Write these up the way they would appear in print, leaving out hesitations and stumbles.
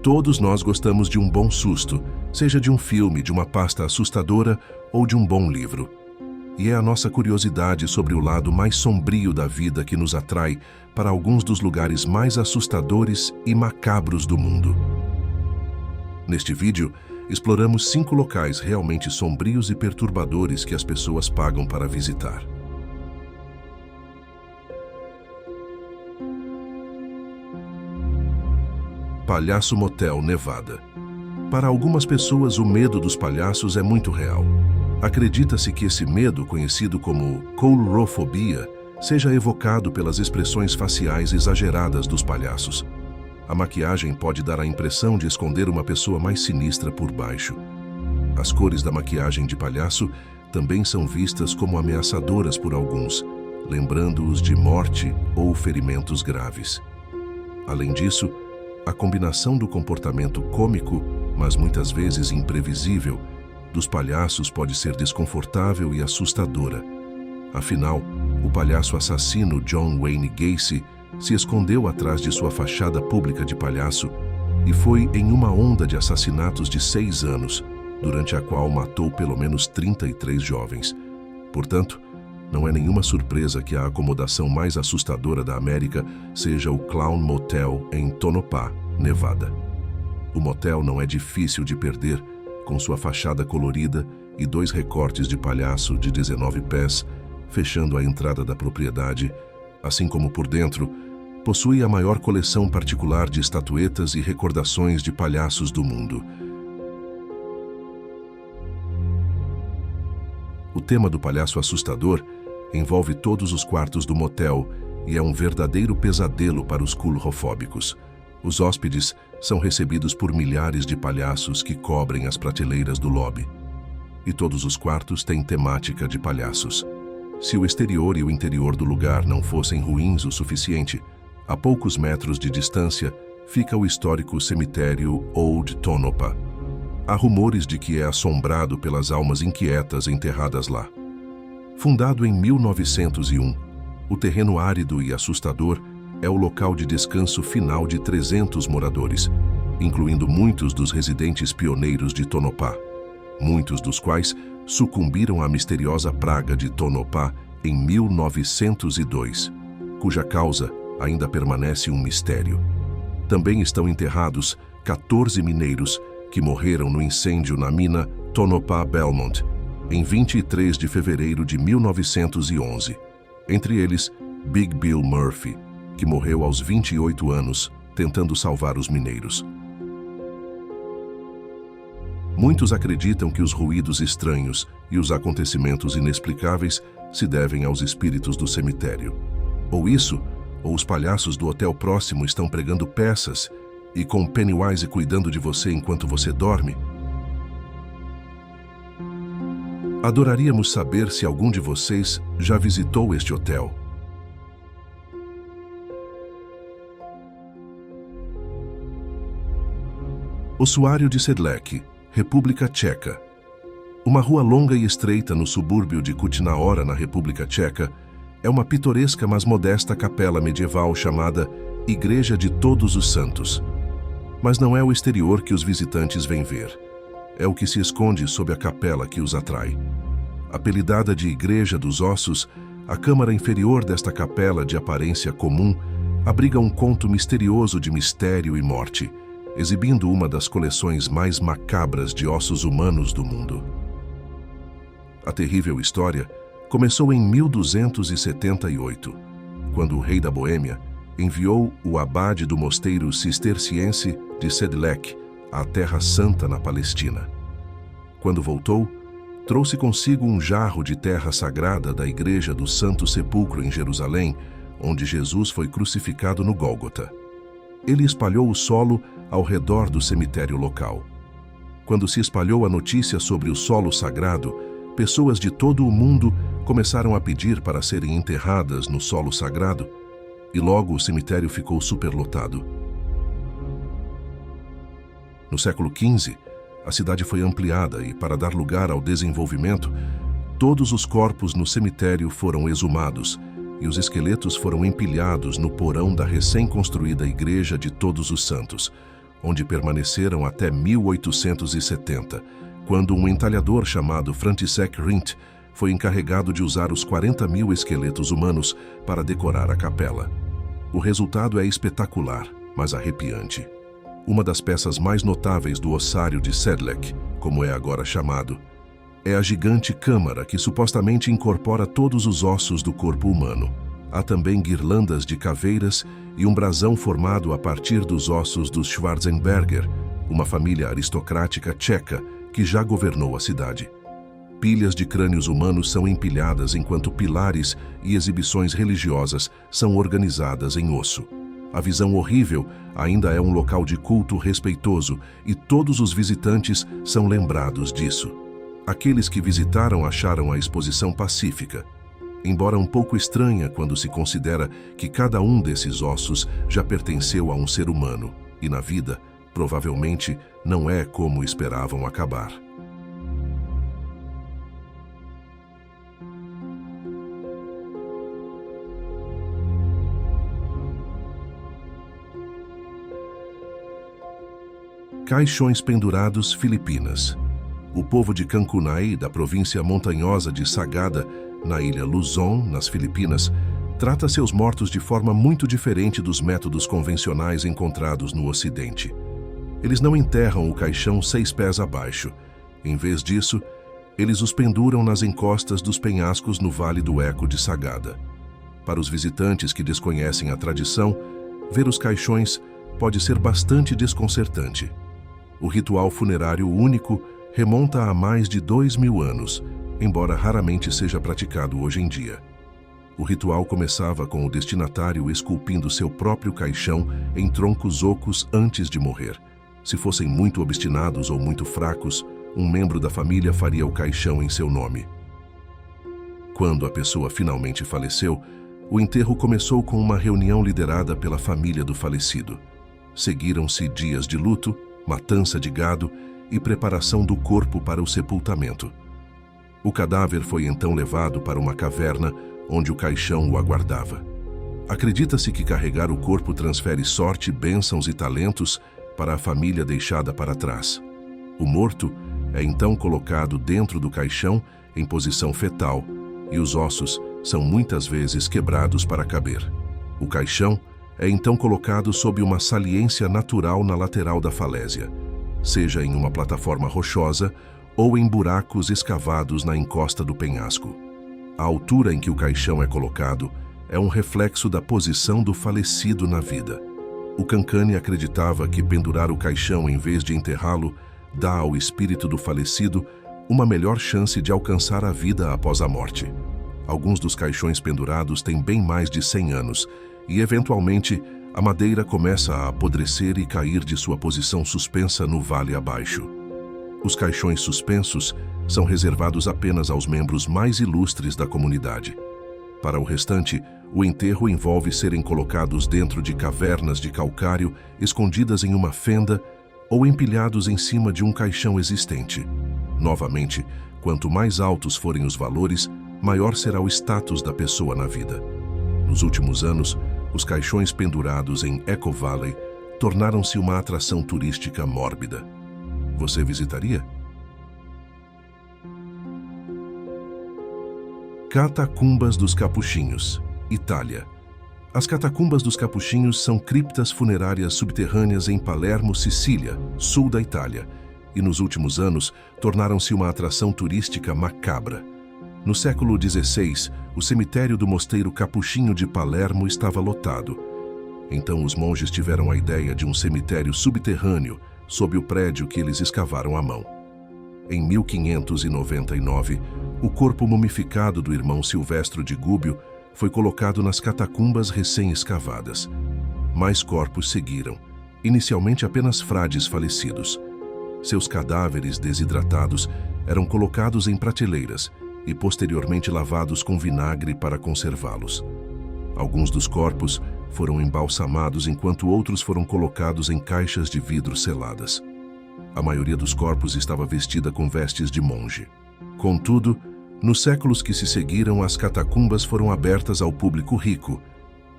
Todos nós gostamos de um bom susto, seja de um filme, de uma pasta assustadora ou de um bom livro. E é a nossa curiosidade sobre o lado mais sombrio da vida que nos atrai para alguns dos lugares mais assustadores e macabros do mundo. Neste vídeo, exploramos 5 locais realmente sombrios e perturbadores que as pessoas pagam para visitar. Palhaço Motel, Nevada. Para algumas pessoas, o medo dos palhaços é muito real. Acredita-se que esse medo, conhecido como coulrofobia, seja evocado pelas expressões faciais exageradas dos palhaços. A maquiagem pode dar a impressão de esconder uma pessoa mais sinistra por baixo. As cores da maquiagem de palhaço também são vistas como ameaçadoras por alguns, lembrando-os de morte ou ferimentos graves. Além disso, a combinação do comportamento cômico, mas muitas vezes imprevisível, dos palhaços pode ser desconfortável e assustadora. Afinal, o palhaço assassino John Wayne Gacy se escondeu atrás de sua fachada pública de palhaço e foi em uma onda de assassinatos de 6 anos, durante a qual matou pelo menos 33 jovens. Portanto, não é nenhuma surpresa que a acomodação mais assustadora da América seja o Clown Motel em Tonopah, Nevada. O motel não é difícil de perder, com sua fachada colorida e 2 recortes de palhaço de 19 pés, fechando a entrada da propriedade, assim como por dentro, possui a maior coleção particular de estatuetas e recordações de palhaços do mundo. O tema do palhaço assustador envolve todos os quartos do motel e é um verdadeiro pesadelo para os coulrofóbicos. Os hóspedes são recebidos por milhares de palhaços que cobrem as prateleiras do lobby. E todos os quartos têm temática de palhaços. Se o exterior e o interior do lugar não fossem ruins o suficiente, a poucos metros de distância fica o histórico cemitério Old Tonopah. Há rumores de que é assombrado pelas almas inquietas enterradas lá. Fundado em 1901, o terreno árido e assustador é o local de descanso final de 300 moradores, incluindo muitos dos residentes pioneiros de Tonopah, muitos dos quais sucumbiram à misteriosa praga de Tonopah em 1902, cuja causa ainda permanece um mistério. Também estão enterrados 14 mineiros que morreram no incêndio na mina Tonopah Belmont, em 23 de fevereiro de 1911. Entre eles, Big Bill Murphy, que morreu aos 28 anos, tentando salvar os mineiros. Muitos acreditam que os ruídos estranhos e os acontecimentos inexplicáveis se devem aos espíritos do cemitério. Ou isso, ou os palhaços do hotel próximo estão pregando peças e com Pennywise cuidando de você enquanto você dorme. Adoraríamos saber se algum de vocês já visitou este hotel. Ossuário de Sedlec, República Tcheca. Uma rua longa e estreita no subúrbio de Kutná Hora, na República Tcheca, é uma pitoresca mas modesta capela medieval chamada Igreja de Todos os Santos. Mas não é o exterior que os visitantes vêm ver. É o que se esconde sob a capela que os atrai. Apelidada de Igreja dos Ossos, a câmara inferior desta capela de aparência comum abriga um conto misterioso de mistério e morte, exibindo uma das coleções mais macabras de ossos humanos do mundo. A terrível história começou em 1278, quando o rei da Boêmia enviou o abade do mosteiro cisterciense de Sedlec à Terra Santa na Palestina. Quando voltou, trouxe consigo um jarro de terra sagrada da Igreja do Santo Sepulcro em Jerusalém, onde Jesus foi crucificado no Gólgota. Ele espalhou o solo ao redor do cemitério local. Quando se espalhou a notícia sobre o solo sagrado, pessoas de todo o mundo começaram a pedir para serem enterradas no solo sagrado, e logo o cemitério ficou superlotado. No século XV, a cidade foi ampliada e, para dar lugar ao desenvolvimento, todos os corpos no cemitério foram exumados e os esqueletos foram empilhados no porão da recém-construída Igreja de Todos os Santos, onde permaneceram até 1870, quando um entalhador chamado František Rint foi encarregado de usar os 40.000 esqueletos humanos para decorar a capela. O resultado é espetacular, mas arrepiante. Uma das peças mais notáveis do ossário de Sedlec, como é agora chamado, é a gigante câmara que supostamente incorpora todos os ossos do corpo humano. Há também guirlandas de caveiras e um brasão formado a partir dos ossos dos Schwarzenberger, uma família aristocrática tcheca que já governou a cidade. Pilhas de crânios humanos são empilhadas enquanto pilares e exibições religiosas são organizadas em osso. A visão horrível ainda é um local de culto respeitoso e todos os visitantes são lembrados disso. Aqueles que visitaram acharam a exposição pacífica, embora um pouco estranha quando se considera que cada um desses ossos já pertenceu a um ser humano e na vida, provavelmente, não é como esperavam acabar. Caixões pendurados, Filipinas. O povo de Cancunay, da província montanhosa de Sagada, na ilha Luzon, nas Filipinas, trata seus mortos de forma muito diferente dos métodos convencionais encontrados no Ocidente. Eles não enterram o caixão 6 pés abaixo. Em vez disso, eles os penduram nas encostas dos penhascos no Vale do Eco de Sagada. Para os visitantes que desconhecem a tradição, ver os caixões pode ser bastante desconcertante. O ritual funerário único remonta a mais de 2.000 anos, embora raramente seja praticado hoje em dia. O ritual começava com o destinatário esculpindo seu próprio caixão em troncos ocos antes de morrer. Se fossem muito obstinados ou muito fracos, um membro da família faria o caixão em seu nome. Quando a pessoa finalmente faleceu, o enterro começou com uma reunião liderada pela família do falecido. Seguiram-se dias de luto, matança de gado e preparação do corpo para o sepultamento. O cadáver foi então levado para uma caverna onde o caixão o aguardava. Acredita-se que carregar o corpo transfere sorte, bênçãos e talentos para a família deixada para trás. O morto é então colocado dentro do caixão em posição fetal e os ossos são muitas vezes quebrados para caber. O caixão é então colocado sob uma saliência natural na lateral da falésia, seja em uma plataforma rochosa ou em buracos escavados na encosta do penhasco. A altura em que o caixão é colocado é um reflexo da posição do falecido na vida. O Kankani acreditava que pendurar o caixão em vez de enterrá-lo dá ao espírito do falecido uma melhor chance de alcançar a vida após a morte. Alguns dos caixões pendurados têm bem mais de 100 anos e, eventualmente, a madeira começa a apodrecer e cair de sua posição suspensa no vale abaixo. Os caixões suspensos são reservados apenas aos membros mais ilustres da comunidade. Para o restante, o enterro envolve serem colocados dentro de cavernas de calcário escondidas em uma fenda ou empilhados em cima de um caixão existente. Novamente, quanto mais altos forem os valores, maior será o status da pessoa na vida. Nos últimos anos, os caixões pendurados em Echo Valley tornaram-se uma atração turística mórbida. Você visitaria? Catacumbas dos Capuchinhos, Itália. As Catacumbas dos Capuchinhos são criptas funerárias subterrâneas em Palermo, Sicília, sul da Itália, e nos últimos anos tornaram-se uma atração turística macabra. No século XVI, o cemitério do Mosteiro Capuchinho de Palermo estava lotado. Então os monges tiveram a ideia de um cemitério subterrâneo sob o prédio que eles escavaram à mão. Em 1599, o corpo mumificado do irmão Silvestro de Gúbio foi colocado nas catacumbas recém-escavadas. Mais corpos seguiram, inicialmente apenas frades falecidos. Seus cadáveres desidratados eram colocados em prateleiras e posteriormente lavados com vinagre para conservá-los. Alguns dos corpos foram embalsamados enquanto outros foram colocados em caixas de vidro seladas. A maioria dos corpos estava vestida com vestes de monge. Contudo, nos séculos que se seguiram, as catacumbas foram abertas ao público rico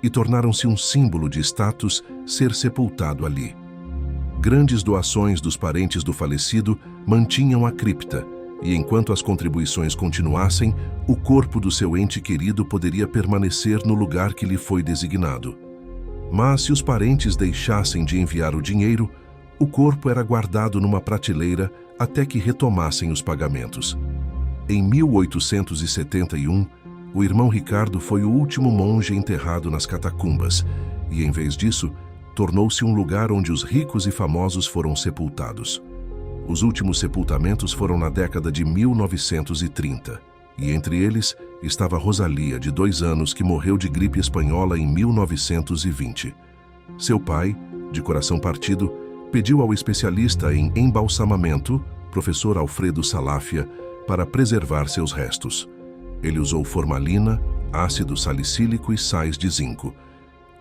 e tornaram-se um símbolo de status ser sepultado ali. Grandes doações dos parentes do falecido mantinham a cripta, e enquanto as contribuições continuassem, o corpo do seu ente querido poderia permanecer no lugar que lhe foi designado. Mas se os parentes deixassem de enviar o dinheiro, o corpo era guardado numa prateleira até que retomassem os pagamentos. Em 1871, o irmão Ricardo foi o último monge enterrado nas catacumbas, e em vez disso, tornou-se um lugar onde os ricos e famosos foram sepultados. Os últimos sepultamentos foram na década de 1930, e entre eles estava Rosalia, de 2 anos, que morreu de gripe espanhola em 1920. Seu pai, de coração partido, pediu ao especialista em embalsamamento, professor Alfredo Salafia, para preservar seus restos. Ele usou formalina, ácido salicílico e sais de zinco.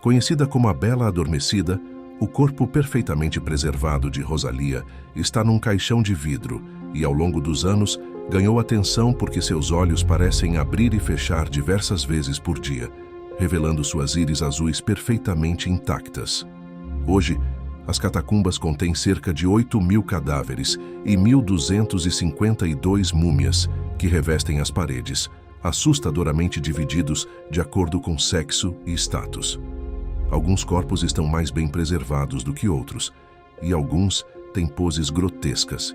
Conhecida como a Bela Adormecida, o corpo perfeitamente preservado de Rosalia está num caixão de vidro e, ao longo dos anos, ganhou atenção porque seus olhos parecem abrir e fechar diversas vezes por dia, revelando suas íris azuis perfeitamente intactas. Hoje, as catacumbas contêm cerca de 8.000 cadáveres e 1.252 múmias que revestem as paredes, assustadoramente divididos de acordo com sexo e status. Alguns corpos estão mais bem preservados do que outros, e alguns têm poses grotescas.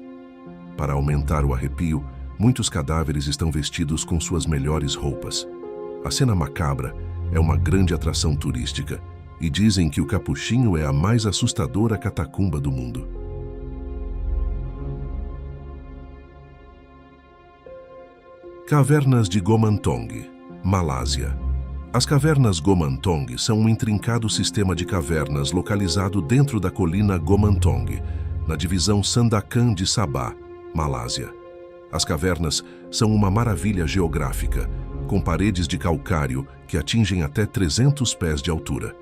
Para aumentar o arrepio, muitos cadáveres estão vestidos com suas melhores roupas. A cena macabra é uma grande atração turística, e dizem que o Capuchinho é a mais assustadora catacumba do mundo. Cavernas de Gomantong, Malásia. As cavernas Gomantong são um intrincado sistema de cavernas localizado dentro da colina Gomantong, na divisão Sandakan de Sabah, Malásia. As cavernas são uma maravilha geográfica, com paredes de calcário que atingem até 300 pés de altura.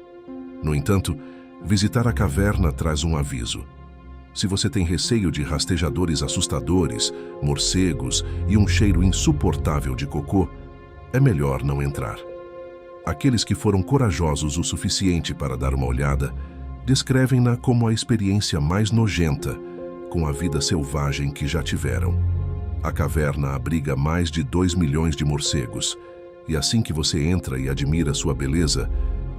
No entanto, visitar a caverna traz um aviso. Se você tem receio de rastejadores assustadores, morcegos e um cheiro insuportável de cocô, é melhor não entrar. Aqueles que foram corajosos o suficiente para dar uma olhada, descrevem-na como a experiência mais nojenta com a vida selvagem que já tiveram. A caverna abriga mais de 2 milhões de morcegos, e assim que você entra e admira sua beleza,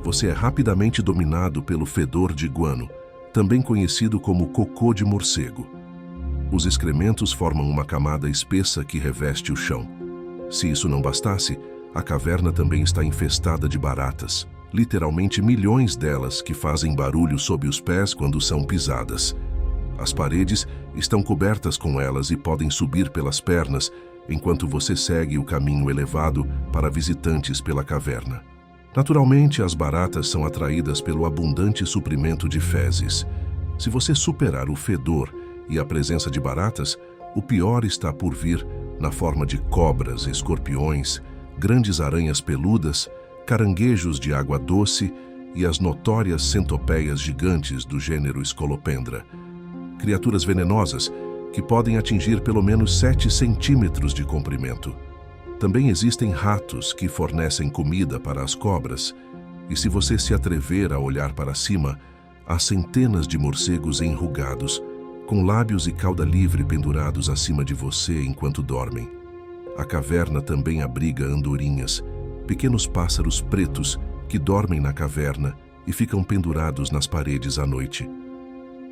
você é rapidamente dominado pelo fedor de guano, também conhecido como cocô de morcego. Os excrementos formam uma camada espessa que reveste o chão. Se isso não bastasse, a caverna também está infestada de baratas, literalmente milhões delas que fazem barulho sob os pés quando são pisadas. As paredes estão cobertas com elas e podem subir pelas pernas enquanto você segue o caminho elevado para visitantes pela caverna. Naturalmente, as baratas são atraídas pelo abundante suprimento de fezes. Se você superar o fedor e a presença de baratas, o pior está por vir na forma de cobras, escorpiões, grandes aranhas peludas, caranguejos de água doce e as notórias centopeias gigantes do gênero Scolopendra. Criaturas venenosas que podem atingir pelo menos 7 centímetros de comprimento. Também existem ratos que fornecem comida para as cobras, e se você se atrever a olhar para cima, há centenas de morcegos enrugados, com lábios e cauda livre pendurados acima de você enquanto dormem. A caverna também abriga andorinhas, pequenos pássaros pretos que dormem na caverna e ficam pendurados nas paredes à noite.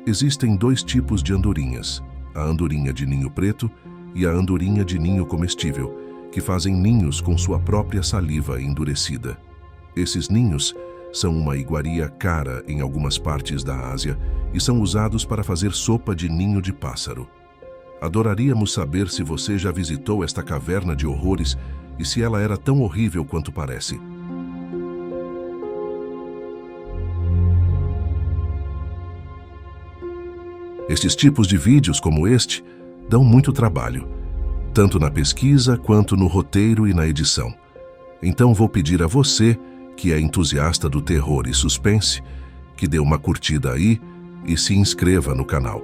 Existem 2 tipos de andorinhas, a andorinha de ninho preto e a andorinha de ninho comestível, que fazem ninhos com sua própria saliva endurecida. Esses ninhos são uma iguaria cara em algumas partes da Ásia e são usados para fazer sopa de ninho de pássaro. Adoraríamos saber se você já visitou esta caverna de horrores e se ela era tão horrível quanto parece. Estes tipos de vídeos como este dão muito trabalho, tanto na pesquisa quanto no roteiro e na edição. Então vou pedir a você, que é entusiasta do terror e suspense, que dê uma curtida aí e se inscreva no canal,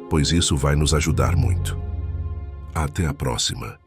pois isso vai nos ajudar muito. Até a próxima!